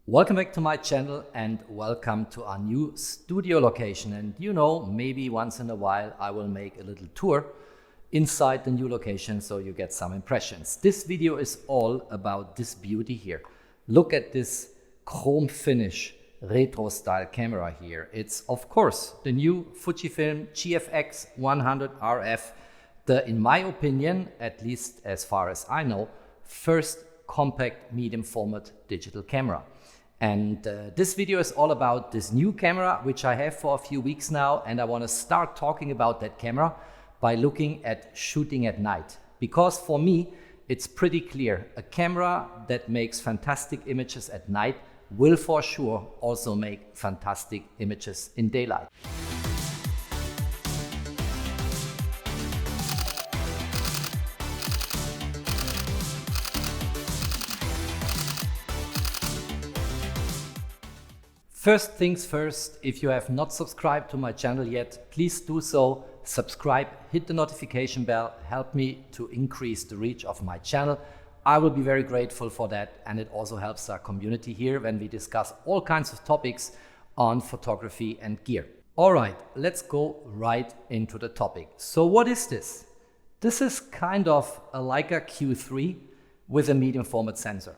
Welcome back to my channel and welcome to our new studio location. And maybe once in a while I will make a little tour inside the new location so you get some impressions. This video is all about this beauty here. Look at this chrome finish retro style camera here. It's of course the new Fuji GFX100RF, in my opinion, at least as far as I know, first compact medium format digital camera. And this video is all about this new camera, which I have for a few weeks now, and I want to start talking about that camera by looking at shooting at night. Because for me, it's pretty clear, a camera that makes fantastic images at night will for sure also make fantastic images in daylight. First things first, if you have not subscribed to my channel yet, please do so. Subscribe, hit the notification bell, help me to increase the reach of my channel. I will be very grateful for that, and it also helps our community here when we discuss all kinds of topics on photography and gear. All right, let's go right into the topic. So what is this? This is kind of a Leica Q3 with a medium format sensor.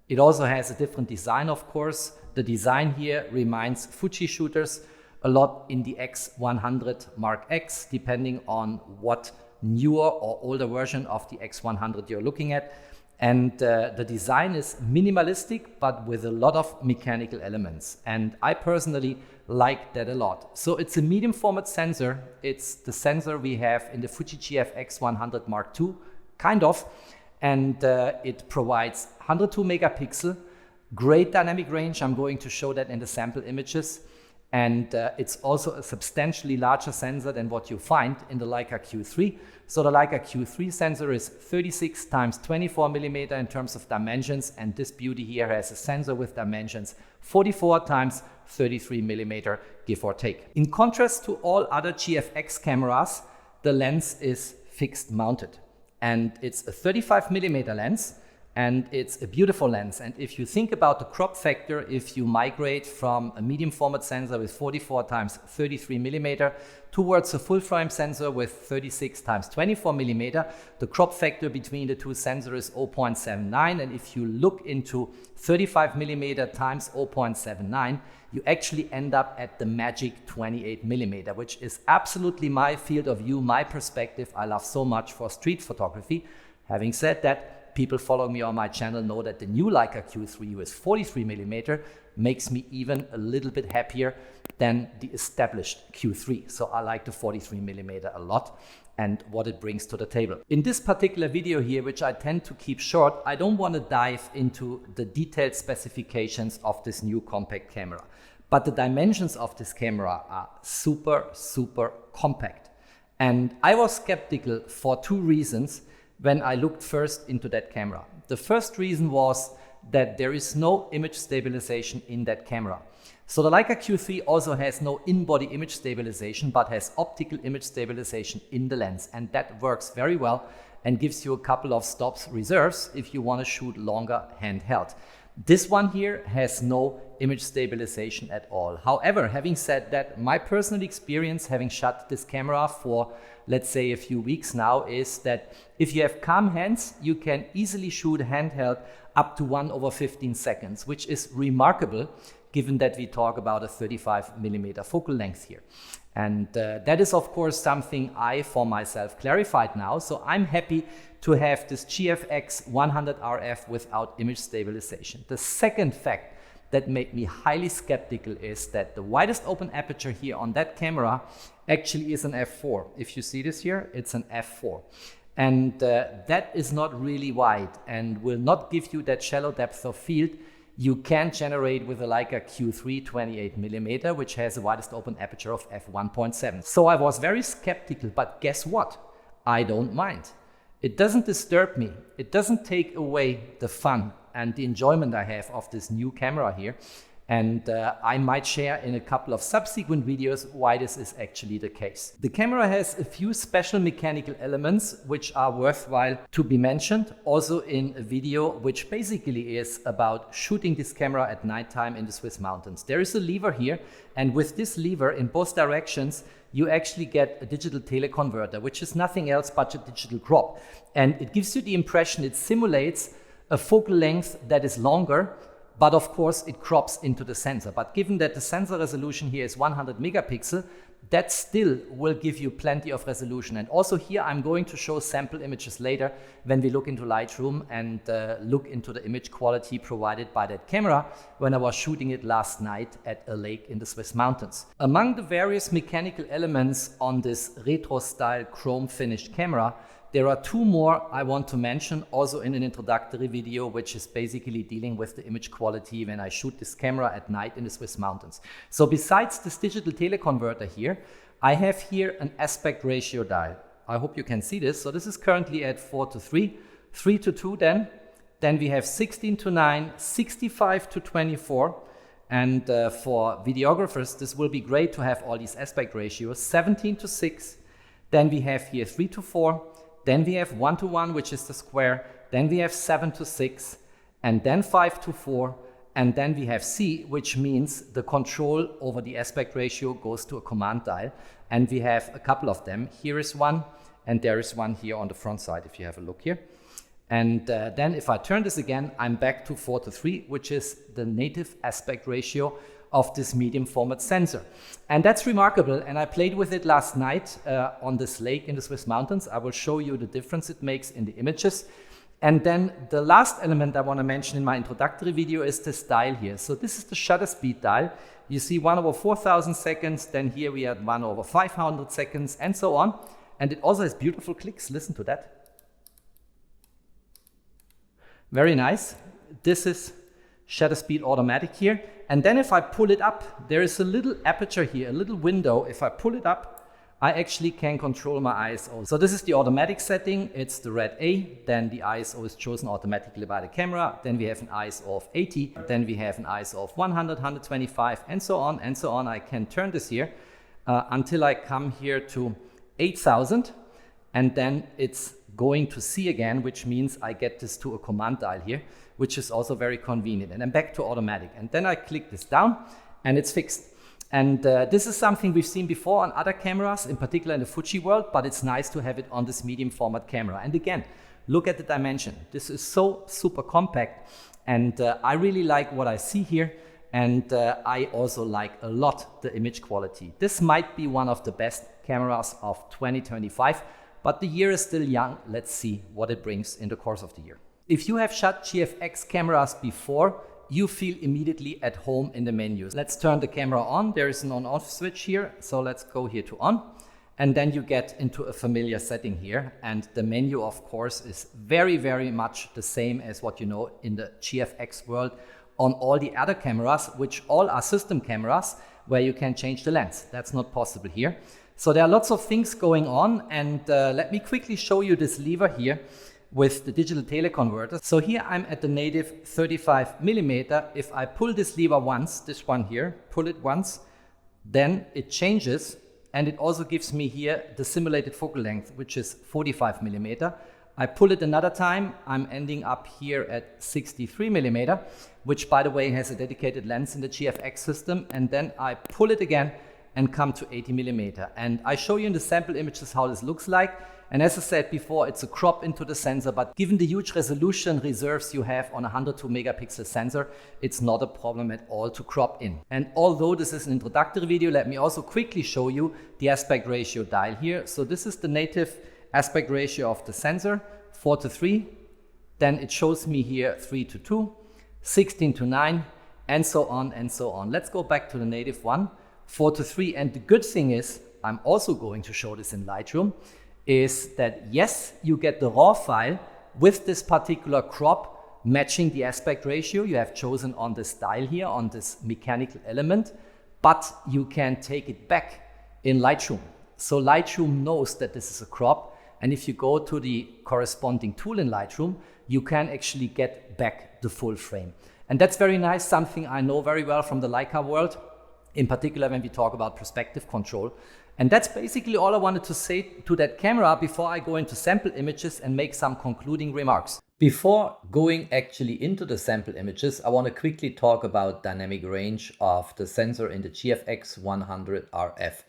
It also has a different design, of course. The design here reminds Fuji shooters a lot in the X100 Mark X, depending on what newer or older version of the X100 you're looking at. And the design is minimalistic, but with a lot of mechanical elements. And I personally like that a lot. So it's a medium format sensor. It's the sensor we have in the Fuji GFX100 Mark II, kind of. And it provides 102 megapixel, great dynamic range. I'm going to show that in the sample images. And it's also a substantially larger sensor than what you find in the Leica Q3. So the Leica Q3 sensor is 36 times 24 millimeter in terms of dimensions. And this beauty here has a sensor with dimensions 44 times 33 millimeter, give or take. In contrast to all other GFX cameras, the lens is fixed mounted. And it's a 35 millimeter lens, and it's a beautiful lens. And if you think about the crop factor, if you migrate from a medium format sensor with 44 times 33 millimeter towards a full frame sensor with 36 times 24 millimeter, the crop factor between the two sensors is 0.79. And if you look into 35 millimeter times 0.79, you actually end up at the magic 28 millimeter, which is absolutely my field of view, my perspective. I love so much for street photography. Having said that, people following me on my channel know that the new Leica Q3 with 43 millimeter makes me even a little bit happier than the established Q3. So I like the 43 millimeter a lot and what it brings to the table. In this particular video here, which I tend to keep short, I don't want to dive into the detailed specifications of this new compact camera. But the dimensions of this camera are super, super compact. And I was skeptical for two reasons when I looked first into that camera. The first reason was that there is no image stabilization in that camera. So the Leica Q3 also has no in-body image stabilization, but has optical image stabilization in the lens. And that works very well and gives you a couple of stops reserves if you want to shoot longer handheld. This one here has no image stabilization at all. However, having said that, my personal experience having shot this camera for, let's say, a few weeks now is that if you have calm hands, you can easily shoot handheld up to 1/15 seconds, which is remarkable given that we talk about a 35 millimeter focal length here. And that is, of course, something I, for myself, clarified now. So I'm happy to have this GFX100RF without image stabilization. The second fact that made me highly skeptical is that the widest open aperture here on that camera actually is an f4. If you see this here, it's an f4. And that is not really wide and will not give you that shallow depth of field you can generate with a Leica Q3 28 millimeter, which has the widest open aperture of f1.7. So I was very skeptical, but guess what? I don't mind. It doesn't disturb me. It doesn't take away the fun and the enjoyment I have of this new camera here. And I might share in a couple of subsequent videos why this is actually the case. The camera has a few special mechanical elements which are worthwhile to be mentioned, also in a video which basically is about shooting this camera at nighttime in the Swiss mountains. There is a lever here, and with this lever in both directions you actually get a digital teleconverter, which is nothing else but a digital crop. And it gives you the impression it simulates a focal length that is longer, but of course it crops into the sensor. But given that the sensor resolution here is 100 megapixel, that still will give you plenty of resolution. And also here I'm going to show sample images later when we look into Lightroom and look into the image quality provided by that camera when I was shooting it last night at a lake in the Swiss mountains. Among the various mechanical elements on this retro style chrome finished camera, there are two more I want to mention also in an introductory video, which is basically dealing with the image quality when I shoot this camera at night in the Swiss mountains. So besides this digital teleconverter here, I have here an aspect ratio dial. I hope you can see this. So this is currently at 4:3, 3:2 then we have 16:9, 65:24. And for videographers, this will be great to have all these aspect ratios. 17:6, then we have here 3:4, then we have 1:1, which is the square, then we have 7:6, and then 5:4, and then we have C, which means the control over the aspect ratio goes to a command dial, and we have a couple of them. Here is one, and there is one here on the front side, if you have a look here. And then if I turn this again, I'm back to 4:3, which is the native aspect ratio of this medium format sensor. And that's remarkable, and I played with it last night on this lake in the Swiss mountains. I will show you the difference it makes in the images. And then the last element I want to mention in my introductory video is this dial here. So this is the shutter speed dial. You see 1/4000 seconds, then here we have 1/500 seconds, and so on. And it also has beautiful clicks. Listen to that. Very nice. This is shutter speed automatic here. And then if I pull it up, there is a little aperture here, a little window. If I pull it up, I actually can control my ISO. So this is the automatic setting. It's the red A. Then the ISO is chosen automatically by the camera. Then we have an ISO of 80. Then we have an ISO of 100, 125, and so on and so on. I can turn this here until I come here to 8000. And then it's going to C again, which means I get this to a command dial here, which is also very convenient. And then back to automatic. And then I click this down and it's fixed. And this is something we've seen before on other cameras, in particular in the Fuji world, but it's nice to have it on this medium format camera. And again, look at the dimension. This is so super compact, and I really like what I see here. And I also like a lot the image quality. This might be one of the best cameras of 2025, but the year is still young. Let's see what it brings in the course of the year. If you have shot GFX cameras before, you feel immediately at home in the menus. Let's turn the camera on. There is an on-off switch here. So let's go here to on. And then you get into a familiar setting here. And the menu, of course, is very, very much the same as what you know in the GFX world on all the other cameras, which all are system cameras where you can change the lens. That's not possible here. So there are lots of things going on. And let me quickly show you this lever here with the digital teleconverter. So here I'm at the native 35mm. If I pull this lever once, this one here, pull it once, then it changes, and it also gives me here the simulated focal length, which is 45mm. I pull it another time, I'm ending up here at 63mm, which by the way has a dedicated lens in the GFX system, and then I pull it again and come to 80mm. And I show you in the sample images how this looks like. And as I said before, it's a crop into the sensor, but given the huge resolution reserves you have on a 102 megapixel sensor, it's not a problem at all to crop in. And although this is an introductory video, let me also quickly show you the aspect ratio dial here. So this is the native aspect ratio of the sensor, 4:3. Then it shows me here 3:2, 16:9, and so on and so on. Let's go back to the native one, 4:3. And the good thing is, I'm also going to show this in Lightroom, is that yes, you get the raw file with this particular crop matching the aspect ratio you have chosen on this dial here, on this mechanical element, but you can take it back in Lightroom. So Lightroom knows that this is a crop, and if you go to the corresponding tool in Lightroom, you can actually get back the full frame. And that's very nice, something I know very well from the Leica world, in particular when we talk about perspective control. And that's basically all I wanted to say to that camera before I go into sample images and make some concluding remarks. Before going actually into the sample images, I want to quickly talk about dynamic range of the sensor in the GFX100RF.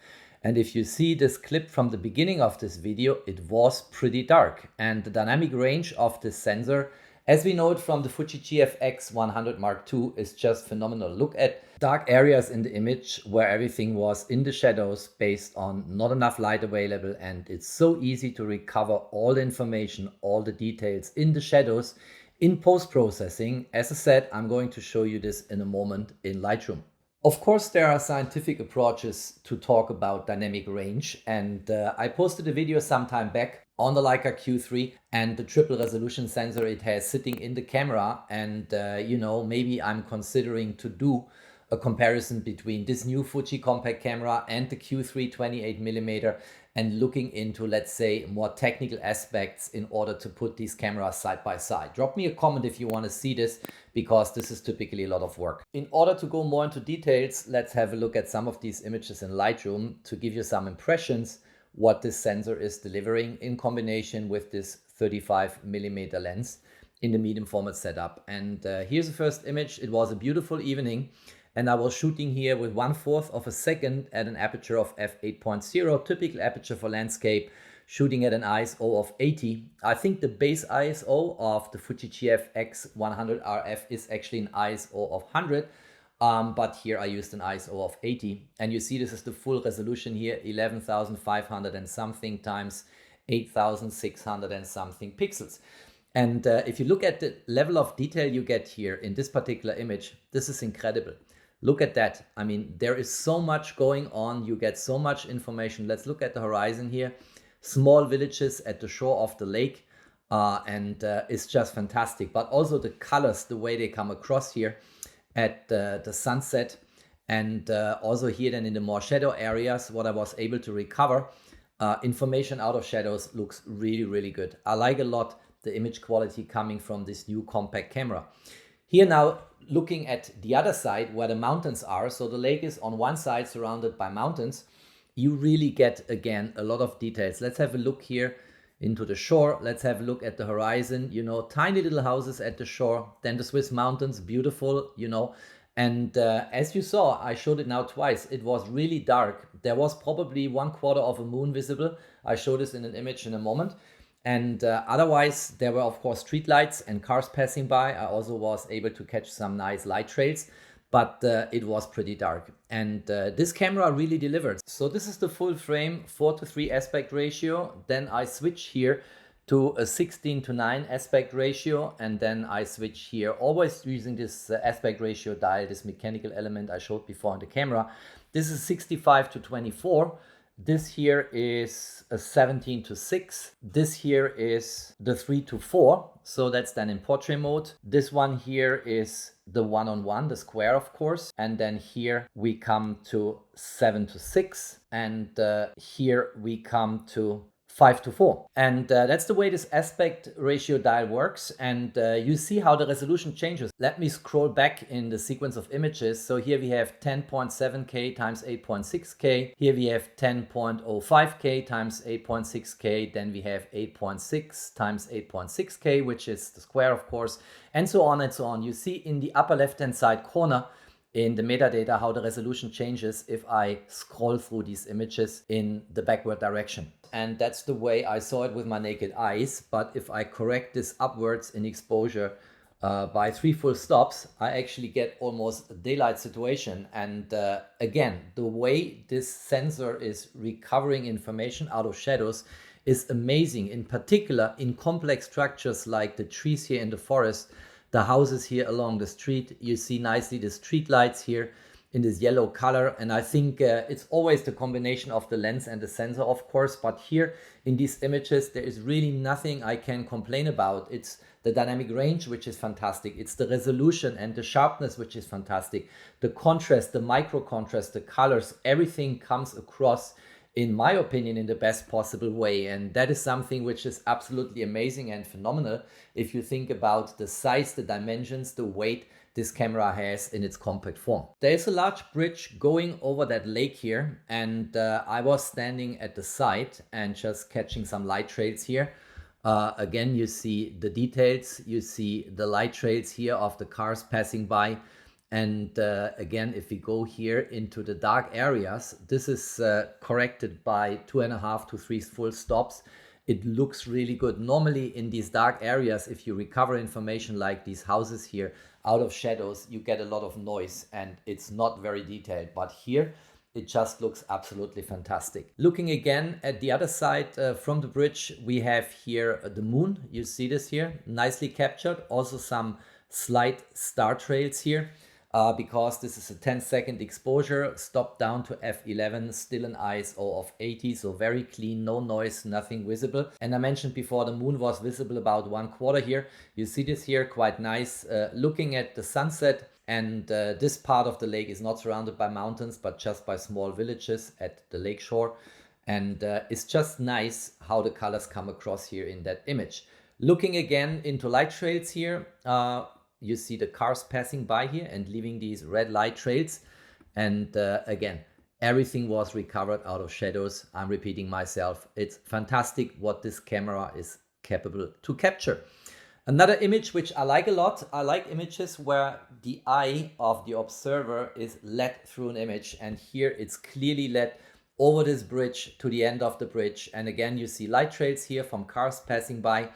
And if you see this clip from the beginning of this video, it was pretty dark. And the dynamic range of this sensor, as we know it from the Fuji GFX100 Mark II, is just phenomenal. Look at dark areas in the image where everything was in the shadows based on not enough light available, and it's so easy to recover all the information, all the details in the shadows in post-processing. As I said, I'm going to show you this in a moment in Lightroom. Of course, there are scientific approaches to talk about dynamic range, and I posted a video some time back on the Leica Q3 and the triple resolution sensor it has sitting in the camera. And you know, maybe I'm considering to do a comparison between this new Fuji compact camera and the Q3 28mm, and looking into, let's say, more technical aspects in order to put these cameras side by side. Drop me a comment if you want to see this, because this is typically a lot of work. In order to go more into details, let's have a look at some of these images in Lightroom to give you some impressions what this sensor is delivering in combination with this 35mm lens in the medium format setup. And here's the first image. It was a beautiful evening, and I was shooting here with 1/4 of a second at an aperture of f8.0, typical aperture for landscape, shooting at an ISO of 80. I think the base ISO of the Fuji GFX100RF is actually an ISO of 100, but here I used an ISO of 80. And you see this is the full resolution here, 11,500 and something times 8,600 and something pixels. And if you look at the level of detail you get here in this particular image, this is incredible. Look at that. I mean, there is so much going on. You get so much information. Let's look at the horizon here. Small villages at the shore of the lake. And it's just fantastic. But also the colors, the way they come across here at the sunset. And also here then in the more shadow areas, what I was able to recover. Information out of shadows looks really, really good. I like a lot the image quality coming from this new compact camera. Here now, looking at the other side where the mountains are, so the lake is on one side surrounded by mountains, you really get again a lot of details. Let's have a look here into the shore. Let's have a look at the horizon, you know, tiny little houses at the shore, then the Swiss mountains, beautiful, you know. And as you saw, I showed it now twice, it was really dark. There was probably 1/4 of a moon visible. I show this in an image in a moment. And otherwise, there were, of course, street lights and cars passing by. I also was able to catch some nice light trails, but it was pretty dark. And this camera really delivered. So this is the full frame 4:3 aspect ratio. Then I switch here to a 16:9 aspect ratio. And then I switch here, always using this aspect ratio dial, this mechanical element I showed before on the camera. This is 65:24. This here is a 17:6. This here is the 3:4. So that's then in portrait mode. This one here is the 1:1, the square, of course. And then here we come to 7:6. And here we come to 5:4. And that's the way this aspect ratio dial works. And you see how the resolution changes. Let me scroll back in the sequence of images. So here we have 10.7K times 8.6K. Here we have 10.05K times 8.6K. Then we have 8.6 times 8.6K, which is the square, of course, and so on and so on. You see in the upper left-hand side corner in the metadata how the resolution changes if I scroll through these images in the backward direction. And that's the way I saw it with my naked eyes. But if I correct this upwards in exposure by 3 full stops, I actually get almost a daylight situation. And again, the way this sensor is recovering information out of shadows is amazing. In particular, in complex structures like the trees here in the forest, the houses here along the street, you see nicely the street lights here in this yellow color. And I think it's always the combination of the lens and the sensor, of course. But here in these images, there is really nothing I can complain about. It's the dynamic range, which is fantastic. It's the resolution and the sharpness, which is fantastic. The contrast, the micro contrast, the colors, everything comes across, in my opinion, in the best possible way. And that is something which is absolutely amazing and phenomenal. If you think about the size, the dimensions, the weight, this camera has in its compact form. There is a large bridge going over that lake here, and I was standing at the side and just catching some light trails here. Again, you see the details, you see the light trails here of the cars passing by. And again, if we go here into the dark areas, this is corrected by 2.5 to 3 full stops. It looks really good. Normally in these dark areas, if you recover information like these houses here out of shadows, you get a lot of noise and it's not very detailed. But here it just looks absolutely fantastic. Looking again at the other side from the bridge, we have here the moon. You see this here, nicely captured. Also some slight star trails here. Because this is a 10-second exposure, stopped down to f11, still an ISO of 80, so very clean, no noise, nothing visible. And I mentioned before the moon was visible about 1/4 here. You see this here, quite nice. Looking at the sunset, and this part of the lake is not surrounded by mountains, but just by small villages at the lake shore. And it's just nice how the colors come across here in that image. Looking again into light trails here, you see the cars passing by here and leaving these red light trails. And again, everything was recovered out of shadows. I'm repeating myself. It's fantastic what this camera is capable to capture. Another image which I like a lot, I like images where the eye of the observer is led through an image. And here it's clearly led over this bridge to the end of the bridge. And again, you see light trails here from cars passing by.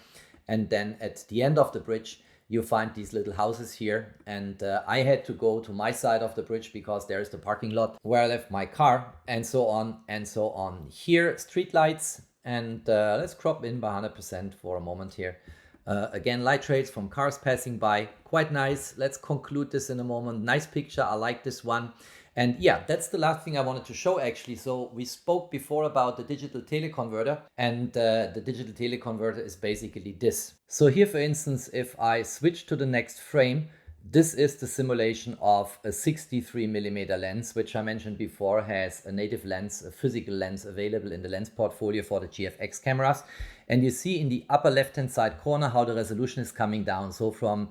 And then at the end of the bridge, you find these little houses here, and I had to go to my side of the bridge because there's the parking lot where I left my car, and so on and so on. Here, street lights, and let's crop in by 100% for a moment here. Again, light trails from cars passing by, quite nice. Let's conclude this in a moment. Nice picture, I like this one. And yeah, that's the last thing I wanted to show actually. So we spoke before about the digital teleconverter, and the digital teleconverter is basically this. So here, for instance, if I switch to the next frame, this is the simulation of a 63mm lens, which I mentioned before has a native lens, a physical lens available in the lens portfolio for the GFX cameras. And you see in the upper left-hand side corner how the resolution is coming down. So from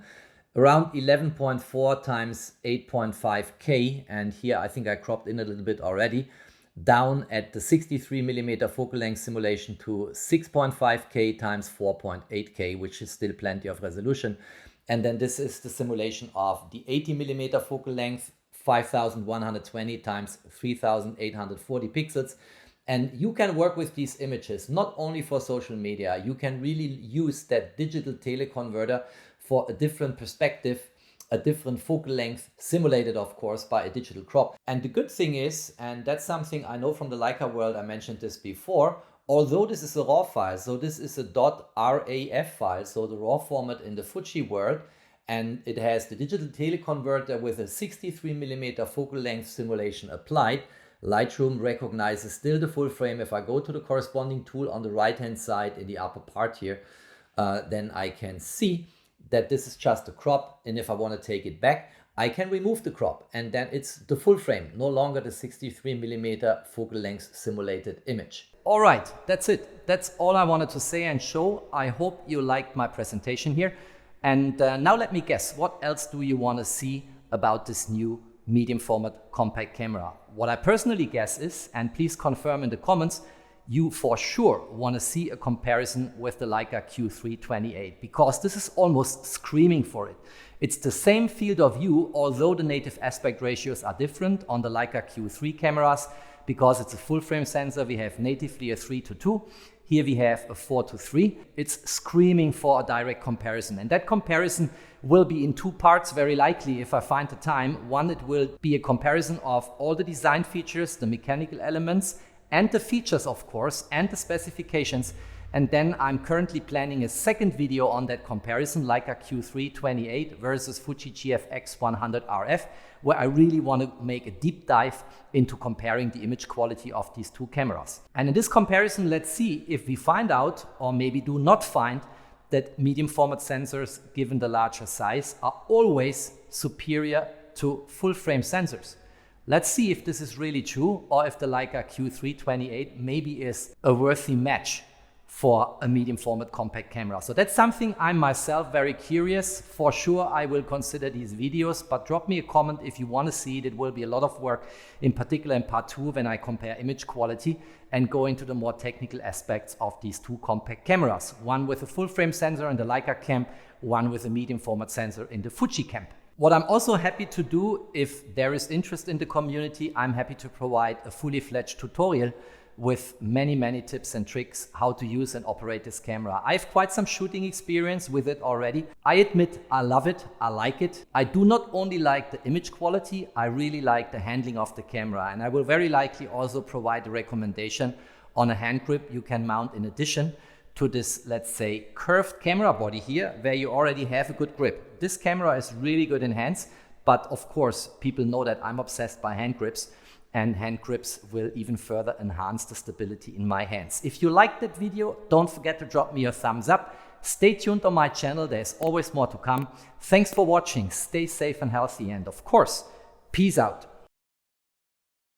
around 11.4 times 8.5K, and here I think I cropped in a little bit already, down at the 63mm focal length simulation to 6.5K times 4.8K, which is still plenty of resolution. And then this is the simulation of the 80mm focal length, 5120 times 3840 pixels. And you can work with these images not only for social media, you can really use that digital teleconverter for a different perspective, a different focal length, simulated of course by a digital crop. And the good thing is, and that's something I know from the Leica world, I mentioned this before, although this is a RAW file, so this is a .raf file, so the RAW format in the Fuji world, and it has the digital teleconverter with a 63mm focal length simulation applied. Lightroom recognizes still the full frame. If I go to the corresponding tool on the right hand side in the upper part here, then I can see that this is just a crop, and if I want to take it back, I can remove the crop, and then it's the full frame, no longer the 63mm focal length simulated image. All right, that's it. That's all I wanted to say and show. I hope you liked my presentation here. And now let me guess, what else do you want to see about this new medium format compact camera? What I personally guess is, and please confirm in the comments, you for sure want to see a comparison with the Leica Q328, because this is almost screaming for it. It's the same field of view, although the native aspect ratios are different on the Leica Q3 cameras. Because it's a full frame sensor, we have natively a 3:2. Here we have a 4:3. It's screaming for a direct comparison. And that comparison will be in two parts, very likely, if I find the time. One, it will be a comparison of all the design features, the mechanical elements, and the features, of course, and the specifications. And then I'm currently planning a second video on that comparison, Leica Q328 versus Fuji GFX100RF, where I really want to make a deep dive into comparing the image quality of these two cameras. And in this comparison, let's see if we find out, or maybe do not find, that medium format sensors, given the larger size, are always superior to full frame sensors. Let's see if this is really true, or if the Leica Q328 maybe is a worthy match for a medium format compact camera. So that's something I'm myself very curious. For sure, I will consider these videos, but drop me a comment if you want to see it. It will be a lot of work, in particular in part 2, when I compare image quality and go into the more technical aspects of these two compact cameras. One with a full frame sensor in the Leica cam, one with a medium format sensor in the Fuji cam. What I'm also happy to do, if there is interest in the community, I'm happy to provide a fully fledged tutorial with many tips and tricks how to use and operate this camera. I have quite some shooting experience with it already. I admit I love it, I like it. I do not only like the image quality, I really like the handling of the camera, and I will very likely also provide a recommendation on a hand grip you can mount in addition to this, let's say, curved camera body here, where you already have a good grip. This camera is really good in hands, but of course people know that I'm obsessed by hand grips, and hand grips will even further enhance the stability in my hands. If you liked that video, don't forget to drop me a thumbs up. Stay tuned on my channel, there's always more to come. Thanks for watching, stay safe and healthy, and of course, peace out.